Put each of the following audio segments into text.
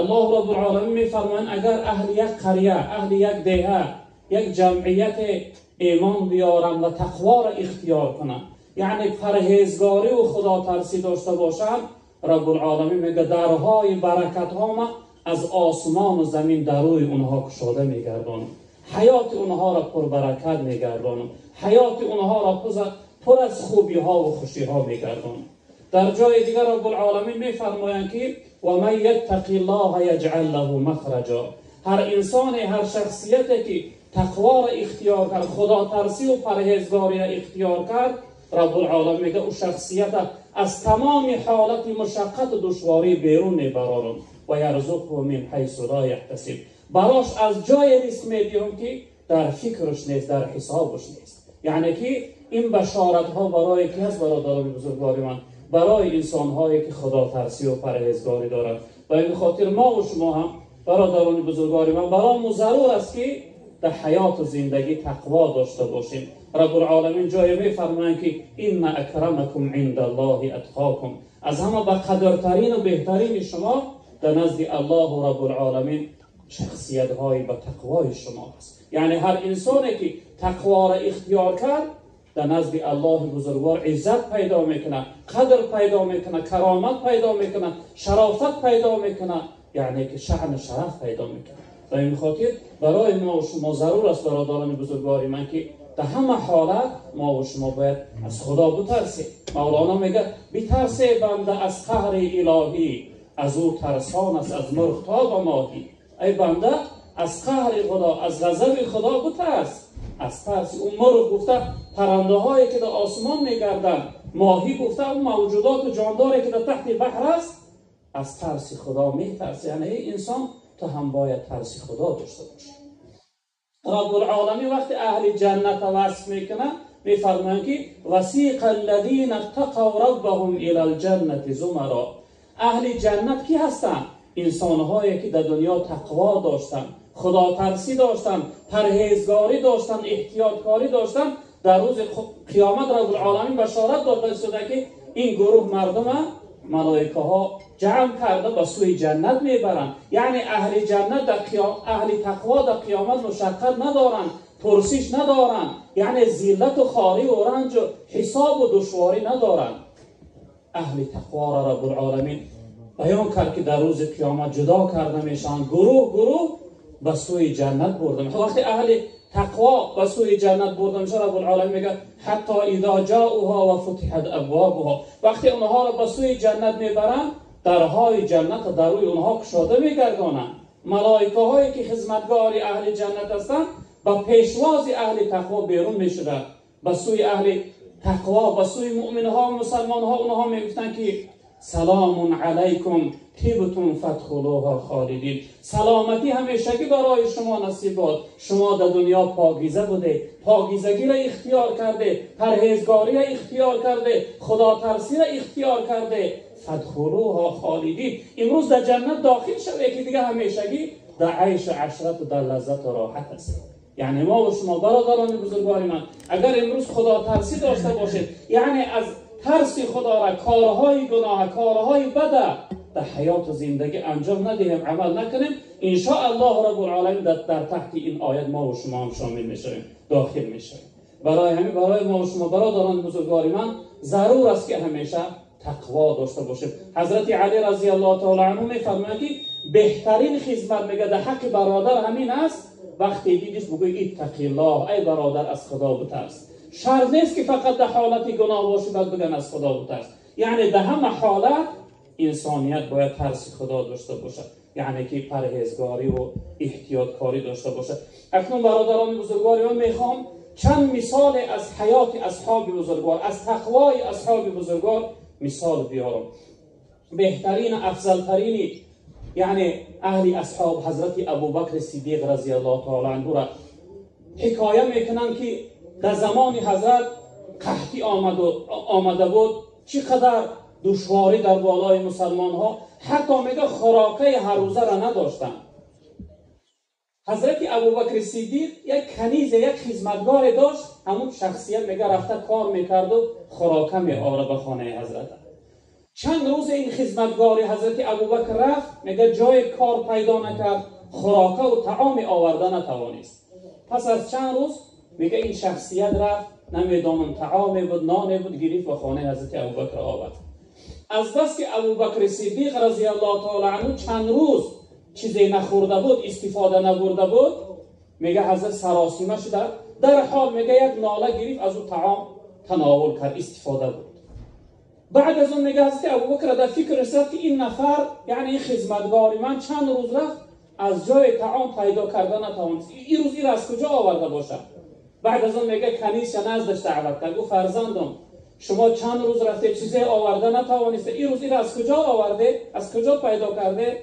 الله رب العالمین میفرمایند اگر اهل یک قریه، اهل یک دهه، یک جمعیت ایمان بیارن و تقوا را اختیار کنن، یعنی پرهیزگاری و خدا ترسی داشته باشند، رب العالمین میگه درهای برکت ها ما از آسمان و زمین در روی اونها گشاده میگردانم، حیات اونها را پر برکت میگردانم، حیات اونها را پر از خوبی ها و خوشی ها میگردانم. در جای دیگر رب العالمین میفرمایند که و من یتق الله یجعل له مخرجا. هر انسان، هر شخصیتی که تقوا را اختیار کرد، خدا ترسی و پرهیزگاری را اختیار کرد، رب العالمین میگه او شخصیت از تمام حالت مشقت و دشواری بیرون میبرارم و یرزقه من حیث لا یحتسب. براش از جای رزق میدیم که در فکرش نیست، در حسابش نیست. یعنی که این بشارت ها برای کی هست برادران بزرگوار من؟ برای انسان هایی که خدا ترسی و پرهیزگاری دارند. و این خاطر ما و شما هم برادران بزرگوار من، برامون ضرور است که در حیات و زندگی تقوا داشته باشیم. رب العالمین جای میفرمایند که ان اکرمکم عند الله اتقاکم. از همه بقدرترین و بهترین شما در نزد الله رب العالمین شخصیت های به تقوای شما است. یعنی هر انسانی که تقوا را اختیار کرد در نزد الله بزرگوار عزت پیدا میکنه، قدر پیدا میکنه، کرامت پیدا میکنه، شرافت پیدا میکنه، یعنی که شأن شرف پیدا میکنه. و این خاطر برای ما و شما ضرور است برادران بزرگوار من که در همه حالت ما و شما باید از خدا بترسیم. مولانا میگه بترسه بنده از قهر الهی، از او ترسان است از مرغ تا به ماهی. ای بنده از قهر خدا، از غضب خدا بترس. از ترس اون مرغ گفته پرنده هایی که در آسمان میگردن، ماهی گفته اون موجودات جانداری که در تحت بحر است، از ترس خدا میترسه. یعنی انسان تو هم باید ترس خدا داشته باشه. رب العالمین وقتی اهل جنت وصف میکنه میفرمایند که وسیق الذین اتقوا ربهم الی الجنة زمرا. اهل جنت کی هستند؟ انسان‌هایی که در دنیا تقوا داشتن، خدا ترسی داشتن، پرهیزگاری داشتن، احتیاطکاری داشتن. در روز قیامت رب العالمین بشارت داده شده که این گروه مردم ملائکه ها جمع کرده به سوی جنت میبرند. یعنی اهل جنت اهل تقوا در قیامت مشقت ندارند، پرسش ندارند، یعنی ذلت و خواری و رنج و حساب و دشواری ندارند. اهل تقوا را رب العالمین بیان کرد که در روز قیامت جدا کرده میشن، گروه گروه به سوی جنت برده میشن. وقتی اهل تقوا به سوی جنت برده میشن، رب العالمین میگه حتی اذا جاءوها و فتحت ابوابها. وقتی اونها را به سوی جنت میبرن، درهای جنت در روی اونها گشاده میگردانند. ملائکه هایی که خدمتگار اهل جنت هستند با پیشواز اهل تقوا بیرون میشدند به سوی اهل تقوا، به سوی مؤمن ها و مسلمان ها. اونها میگفتند که سلام علیکم طبتم فادخلوها خالدین. سلامتی همیشگی برای شما نصیب باد. شما در دنیا پاکیزه بوده، پاکیزگی را اختیار کرده، پرهیزگاری را اختیار کرده، خدا ترسی را اختیار کرده. فادخلوها خالدین. امروز در جنت داخل شوید که دیگه همیشگی در عیش و عشرت و در لذت و راحت است. یعنی ما و شما برادران بزرگوار من اگر امروز خدا ترسی داشته باشید، یعنی از ترس خدا را کارهای گناه، کارهای بد در حیات و زندگی انجام ندهیم، عمل نکنیم، ان شاء الله رب العالمین در تحت این آیت ما و شما هم شامل میشویم، داخل میشویم. برای ما و شما برادران بزرگوار من ضرور است که همیشه تقوا داشته باشیم. حضرت علی رضی الله تعالی عنه میفرماید که بهترین خدمت میگه در حق برادر همین است وقتی دیدیش بگوی اتقی الله، ای برادر از خدا بترس. شرط نیست که فقط در حالت گناه باشی بعد بگن از خدا بترس. یعنی در همه حالت انسانیت باید ترس خدا داشته باشد، یعنی که پرهیزگاری و احتیاطکاری داشته باشد. اکنون برادران بزرگوار من میخوام چند مثال از حیات اصحاب بزرگوار، از تقوای اصحاب بزرگوار مثال بیارم. بهترین افضلترین یعنی اهل اصحاب حضرت ابوبکر صدیق رضی الله تعالی عنه را حکایه میکنن که در زمان حضرت قحطی آمده بود، چقدر دشواری در بالای مسلمان ها، حتی میگه خوراکه هر روزه را نداشتن. حضرت ابوبکر صدیق یک کنیز، یک خدمتگار داشت، همون شخصیت میگه رفته کار میکرد و خوراکه میآورد به خانه حضرت. چند روز این خدمتگاری حضرت ابوبکر رفت، میگه جای کار پیدا نکرد، خوراکه و طعام آورده نتوانست. پس از چند روز میگه این شخصیت رفت، نمیدونم طعام بود نان بود، گرفت و خانه حضرت ابوبکر آورد. از بس که ابوبکر صدیق رضی الله تعالی عنه چند روز چیزی نخورده بود، استفاده نبرده بود، میگه حضرت سراسیمه شده، در حال میگه یک ناله گرفت از اون طعام تناول کرد، استفاده بود. بعد از اون میگه حضرت ابوبکر در فکر رسید که این نفر، یعنی این خدمتگار من چند روز رفت از جای طعام پیدا کردن نتوانست، این روز این از کجا آورده باشه؟ بعد از اون میگه کنیز نزدش دعوت کرد، گفت فرزندم شما چند روز رفته چیزی آورده نتوانسته، این روز این از کجا آورده، از کجا پیدا کرده؟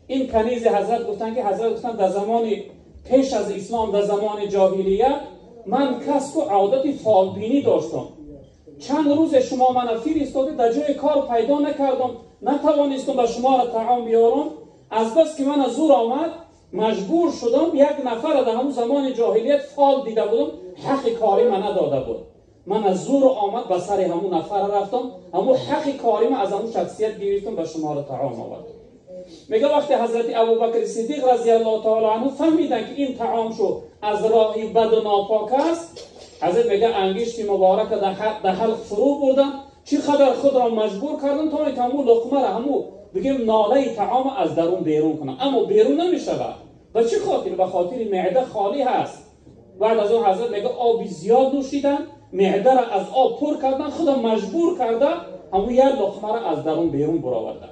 این کنیز حضرت گفتن که حضرت گفتن در زمان پیش از اسلام، در زمان جاهلیت من کسب و عادت فالبینی داشتم، چند روز شما من فرستاده در جای کار پیدا نکردم، نتوانستم به شما را طعام بیارم، از بس که من زور آمد مجبور شدم یک نفر در همون زمان جاهلیت فال دیده بودم، حق کاری من نداده بود، من از زور آمد به سر همون نفر رفتم، همون حق کاری من از همون شخصیت گرفتم به شما را طعام آوردم. میگه وقتی حضرت ابوبکر صدیق رضی الله تعالی عنه فهمیدن که این طعام شو از راهی بد و ناپاک است، حضرت میگه انگشت مبارک در حلق فرو بردن، چقدر خود را مجبور کردن تا اینکه همون لقمه را، همون بگیم ناله طعام از درون بیرون کنن، اما بیرون نمیشود. به چه خاطر؟ به خاطر معده خالی هست. بعد از اون حضرت میگه آبی زیاد نوشیدن، معده را از آب پر کردن، خدا مجبور کرده همون یک لقمه را از درون بیرون برآوردن.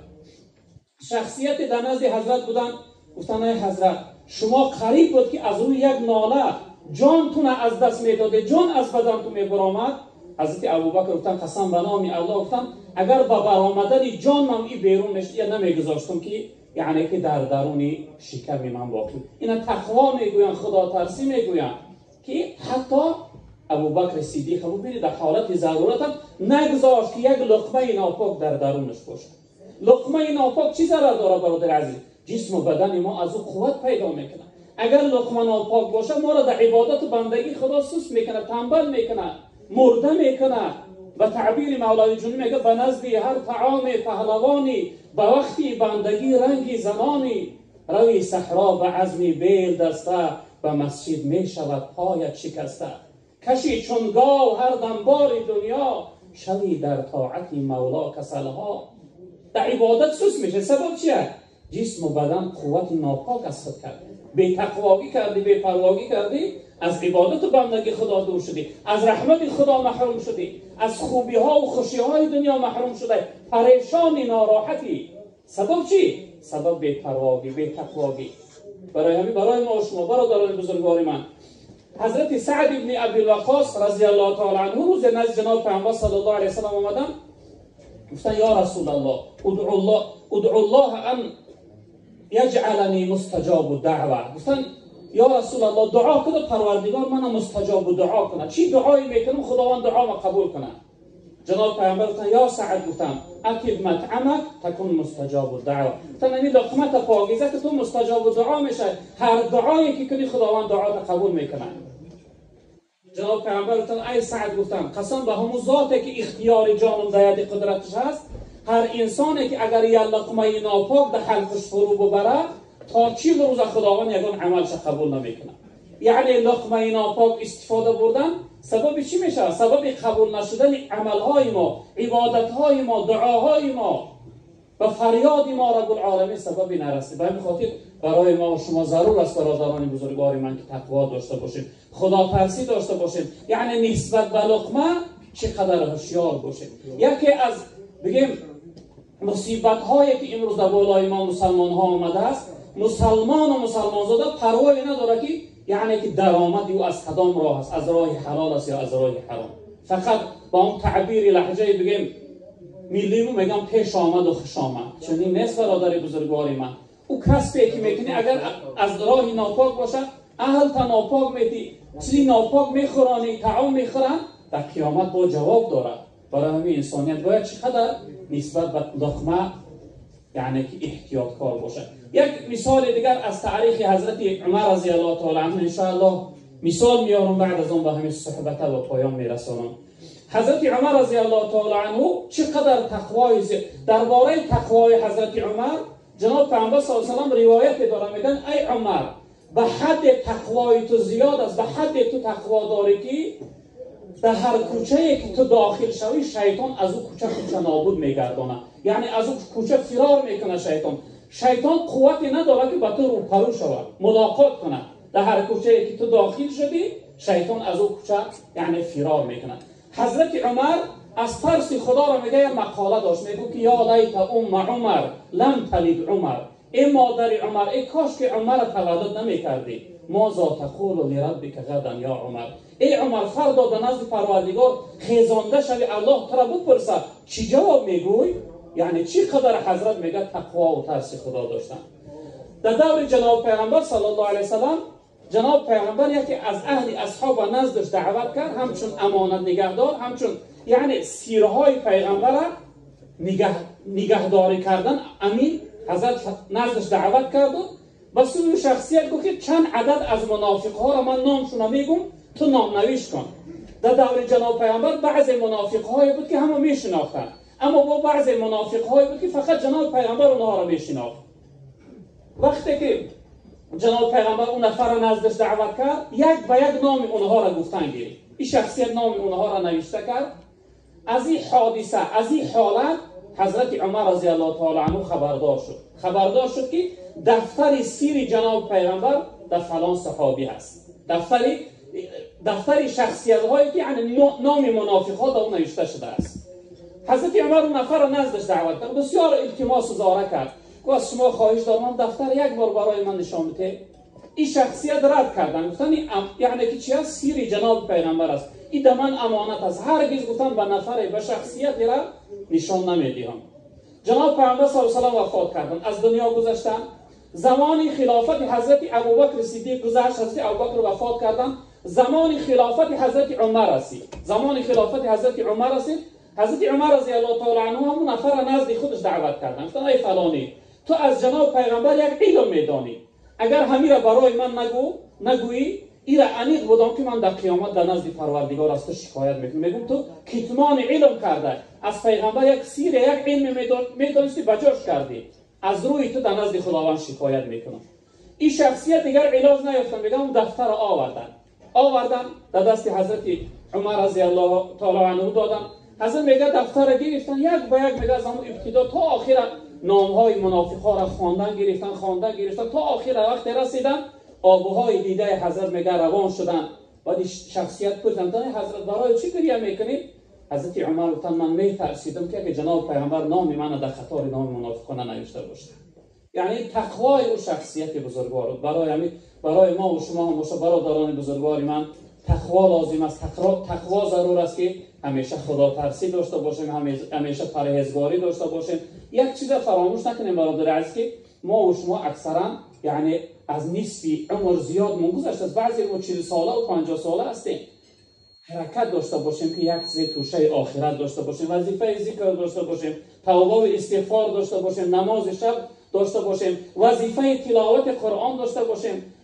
شخصیت در نزد حضرت بودن، گفتن ای حضرت شما قریب بود که از روی یک ناله جانتون از دست میداده، جان از بدنتون میبرآمد. حضرت ابوبکر گفتن قسم به نام الله، گفتن اگر به برآمدن جان من این بیرون نشد نمیگذاشتم که یعنی که در درونی شکم من باقی. اینا تقوا میگوین، خدا ترسی میگوین که حتی ابوبکر صدیق رو ببینید در حالت ضرورت هم نگذاشت که یک لقمه ناپاک در درونش باشه. لقمه ناپاک چی ضرر داره برادر عزیز؟ جسم و بدن ما از او قوت پیدا میکنه. اگر لقمه ناپاک باشه ما را در عبادت و بندگی خدا سست میکنه، تنبل میکنه، مرده میکنه. به تعبیر مولای جنوبی میگه به نزد هر طعام پهلوانی، به وقتی بندگی رنگی زنانی، روی صحرا به عزمی بیل دسته، به مسجد میشود پایت شکسته. کشی چون گاو هر دنبال دنیا، شوی در طاعت مولا کسلها. در عبادت سست میشه. سبب چیه؟ جسم و بدن قوت ناپاک از خود کرد، بی تقوایی کردی، بی پرواگی کردی، از عبادت و بندگی خدا دور شدی، از رحمت خدا محروم شدی، از خوبی ها و خوشی های دنیا محروم شده، پریشانی، ناراحتی. سبب چی؟ سبب بی پرواگی، بی تقوایی. برای ما و شما برادران بزرگوار من، حضرت سعد ابن ابی وقاص رضی الله تعالی عنه روز نزد جناب پیامبر صلی الله علیه و سلم آمدن، گفتن یا رسول الله ادعو الله ان یجعلنی مستجاب الدعوه. گفتن یا رسول الله دعا کنه پروردگار منو مستجاب الدعا کنه. چی دعایی میکنم خداوند دعا ما قبول کنه؟ جناب پیامبر گفتن یا سعد، گفتن اکل مطعمک تکون مستجاب الدعوه. گفتن این لقمت پاکیزه که تو مستجاب الدعا میشه، هر دعایی که کنی خداوند دعا رو قبول میکنه. جناب پیامبر گفتن ای سعد، گفتن قسم به همون ذاتی که اختیار جانم در ید قدرتش هست، هر انسانی که اگر یک لقمه ناپاک در حلقش فرو ببره تا 40 روز خداوند یگان عملش قبول نمیکنه. یعنی لقمه ناپاک استفاده بردن سبب چی میشه؟ سبب قبول نشدن عملهای ما، عبادتهای ما، دعاهای ما و فریاد ما رب العالمین سبب نرسید. به همین خاطر برای ما و شما ضرور است برادران بزرگوار من که تقوا داشته باشیم، خدا ترسی داشته باشیم. یعنی نسبت به لقمه چقدر هوشیار باشیم. یکی از بگیم مصیبت هایی که امروز در بالای ما مسلمان ها آمده است، مسلمان و مسلمان زاده پروایی نداره که یعنی که درآمد او از کدام راه است، از راه حلال است یا از راه حرام. فقط با اون تعبیر لهجه بگیم ملی رو میگم پیش آمد و خوش آمد. چنین نیست برادر بزرگواری من. او کسبی که میکنی اگر از راه ناپاک باشه، اهل تا ناپاک میدی، چیزی ناپاک میخورانی، طعام میخورن، در قیامت با جواب داره. برای همین انسانیت باید چقدر نسبت به لقمه یعنی که احتیاط کار باشه. یک مثال دیگر از تاریخ حضرت عمر رضی الله تعالی عنه ان شاء الله مثال میارم، بعد از اون به همین صحبت و پایان میرسونم. حضرت عمر رضی الله تعالی عنه چقدر تقوای درباره تقوای حضرت عمر جناب پیامبر صلی الله علیه و آله روایت دارن، میگن ای عمر به حد تقوای تو زیاد است، به حد تو تقوا داری که در هر کوچه که تو داخل شوی شیطان از او کوچه نابود میگردانه، یعنی از او کوچه فرار میکنه. شیطان قوتی نداره که به تو روپرو شود ملاقات کنه. در هر کوچه که تو داخل شدی شیطان از او کوچه یعنی فرار میکنه. حضرت عمر از ترس خدا را میگه مقاله داشت، میگه که یا لیت عمر لم تلد عمر، ای مادر عمر، ای کاش که عمر تولد نمیکردی. ماذا تقول لربک غدا یا عمر، ای عمر فردا به نزد پروردگار خیزانده شوی الله تو را بپرسه چی جواب میگوی؟ یعنی چی قدر حضرت میگه تقوا و ترس خدا داشتن. در دور جناب پیغمبر صلی الله علیه وسلم جناب پیغمبر یکی از اهل اصحاب نزدش دعوت کرد، همچون امانت نگهدار، همچون یعنی سیرهای پیغمبر نگهداری کردن امین حضرت نزدش دعوت کرد و بس اون شخصیت گفت که چند عدد از منافق ها را من نامشون میگم تو نام نویش کن. در دور جناب پیغمبر بعضی منافق های بود که همه میشناختن، اما با بعضی منافق های بود که فقط جناب پیغمبر اونها را میشناخت. وقتی که جناب پیغمبر اون نفر را نزدش دعوت کرد، یک به یک نام اونها را گفتن گیری. این شخصیت نام اونها را نوشته کرد. از این حادثه، از این حالت حضرت عمر رضی الله تعالی عنه خبردار شد که دفتر سیر جناب پیغمبر در فلان صحابی هست، دفتر شخصیت هایی که یعنی نام منافق ها در اون نوشته شده است. حضرت عمر اون نفر را نزدش دعوت کرد، بسیار التماس و زاره کرد که از شما خواهش دارم دفتر یک بار برای من نشان بده. این شخصیت رد کردن، گفتن یعنی که چی است؟ سیر جناب پیغمبر است، این در من امانت است، هرگز گفتن به نفر به شخصیت را نشان نمیدهم. جناب پیغمبر صلی الله علیه و آله وفات کردند، از دنیا گذشتند. زمان خلافت حضرت ابوبکر صدیق گذشت، حضرت ابوبکر وفات کردند. زمان خلافت حضرت عمر رسید. حضرت عمر رضی الله تعالی عنه هم نفر نزد خودش دعوت کردند، گفتن ای فلانی تو از جناب پیغمبر یک علم میدانی، اگر همین را برای من نگویی این را انیق بودم که من در قیامت در نزد پروردگار از تو شکایت میگم تو کتمان علم کرده، از پیغمبر یک سیر یک علم میدانستی بجاش کردی، از روی تو در نزد خداوند شکایت میکنم. این شخصیت دیگر علاج نیافتن، میگم دفتر آوردن در دست حضرت عمر رضی الله تعالی عنه دادن. حضرت میگه دفتر گرفتن یک به یک، میگه از همون ابتدا تا آخر نام های منافق ها را خواندن گرفتن تا آخر وقت رسیدن آبوهای دیده حضرت میگه روان شدن. بعد شخصیت پرسیدن حضرت برای چی گریه میکنید؟ حضرت عمر گفتن من میترسیدم که جناب پیغمبر نام من در خطار نام منافقان ننوشته باشه. یعنی تقوای او شخصیت بزرگوار برای ما و شما هم برادران بزرگوار من تقوا لازم است. تقوا ضرور است که همیشه خدا ترسی داشته باشیم، همیشه پرهیزگاری داشته باشیم. یک چیز فراموش نکنیم برادر عزیز که ما و شما اکثرا یعنی از نصف عمر زیاد گذشته است، بعضی ما 40 ساله و 50 ساله هستیم. حرکت داشته باشیم که یک چیز توشه آخرت داشته باشیم، وظیفه ذکر داشته باشیم، توبه و استغفار داشته باشیم، نماز شب داشته باشیم، وظیفه تلاوت قرآن داشته باشیم.